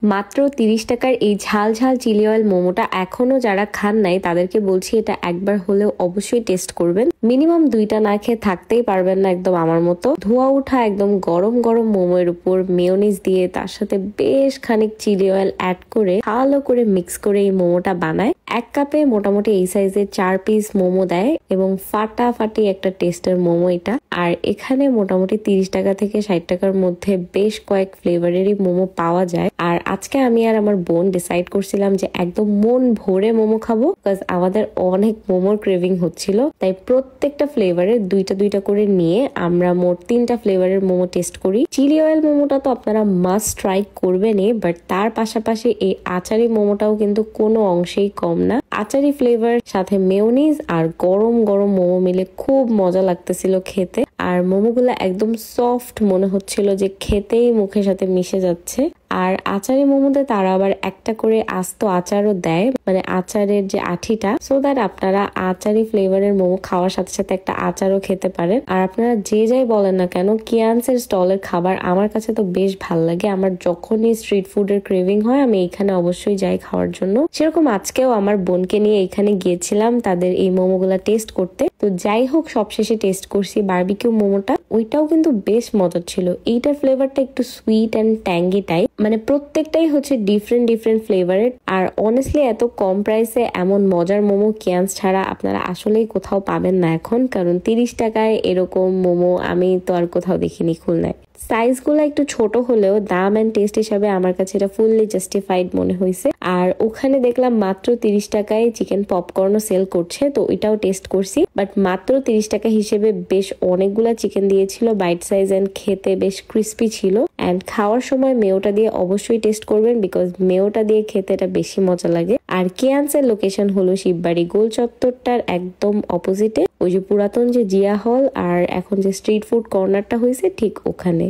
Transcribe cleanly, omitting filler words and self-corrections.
মাত্র ৩০ টাকার এই ঝাল ঝাল চিলি অয়েল মোমোটা এখনো যারা খান নাই তাদেরকে বলছি এটা একবার হলেও অবশ্যই টেস্ট করবেন। মিনিমাম 2টা না খেয়ে থাকতেই পারবেন না একদম আমার মতো। ধোয়া উঠা একদম গরম গরম মোমোর উপর মেয়োনিজ দিয়ে তার সাথে বেশ খানিক চিলি অয়েল অ্যাড করে ভালো করে মিক্স করে এই মোমোটা বানায়। 1 কাপে মোটামুটি এই সাইজের 4 পিস মোমো দেয় এবং ফাটাফাটি একটা টেস্টের মোমো এটা। আর এখানে মোটামুটি 30 টাকা থেকে 60 টাকার মধ্যে বেশ কয়েক ফ্লেভারেরই মোমো পাওয়া যায়। আর আজকে আমি আর আমার বোন ডিসাইড করছিলাম যে একদম মন ভরে মোমো খাবো, বিকজ আমাদের অনেক মোমোর ক্রেভিং হচ্ছিল। তাই প্রত্যেকটা ফ্লেভারের দুইটা দুইটা করে নিয়ে আমরা মোট 3টা ফ্লেভারের মোমো টেস্ট করি। চিলি অয়েল মোমোটা তো আপনারা মাস্ট ট্রাই করবেনই, বাট তার পাশাপাশি এই আচারি মোমোটাও কিন্তু কোনো অংশেই কম না। আচারি ফ্লেভার সাথে মেয়োনিজ আর গরম গরম মোমো মিলে খুব মজা লাগতেছিল খেতে। আর মোমোগুলো একদম সফট মনে হচ্ছিল যে খেতেই মুখের সাথে মিশে যাচ্ছে। আর আচারি মোমোতে তারা আবার একটা করে আস্ত আচারও দেয়, মানে আচারের যে আঠিটা, সো দ্যাট আপনারা আচারি ফ্লেভারের মোমো খাওয়ার সাথে সাথে একটা আচারও খেতে পারেন। আর আপনারা যে যাই বলেন না কেন, কিয়ান্সের স্টলের খাবার আমার কাছে তো বেশ ভাল লাগে। আমার যখনই স্ট্রিট ফুডের ক্রেভিং হয় আমি এখানে অবশ্যই যাই খাওয়ার জন্য। সেরকম আজকেও আমার বোনকে নিয়ে এখানে গিয়েছিলাম তাদের এই মোমোগুলা টেস্ট করতে। তো যাই হোক, সবশেষে টেস্ট করছি বারবিকিউ মোমোটা, ওইটাও কিন্তু বেশ মজার ছিল। এইটার ফ্লেভারটা একটু সুইট অ্যান্ড ট্যাঙ্গি টাইপ, মানে প্রত্যেকটাই হচ্ছে ডিফারেন্ট ডিফারেন্ট ফ্লেভারের। আর অনেস্টলি এত কম প্রাইসে এমন মজার মোমো কিয়ান্স ছাড়া আপনারা আসলেই কোথাও পাবেন না এখন, কারণ 30 টাকায় এরকম মোমো আমি তো আর কোথাও দেখিনি খুলনায়। সাইজগুলো একটু ছোট হলেও দাম এন্ড টেস্ট হিসাবে আমার কাছে এটা ফুললি জাস্টিফাইড মনে হয়েছে। আর ওখানে দেখলাম মাত্র 30 টাকায় চিকেন পপকর্নও সেল করছে, তো ওইটাও টেস্ট করছি। বাট মাত্র 30 টাকা হিসেবে বেশ অনেকগুলা চিকেন দিয়েছিল, বাইট সাইজ এন্ড খেতে বেশ ক্রিস্পি ছিল। এন্ড খাওয়ার সময় মেয়োটা দিয়ে অবশ্যই টেস্ট করবেন, বিকজ মেয়োটা দিয়ে খেতে এটা বেশি মজা লাগে। আর কিয়ান্সের লোকেশন হলো শিববাড়ি গোল চত্বরটার একদম অপোজিটে, ওই যে পুরাতন যে জিয়া হল আর এখন যে স্ট্রিট ফুড কর্নারটা হয়েছে ঠিক ওখানে।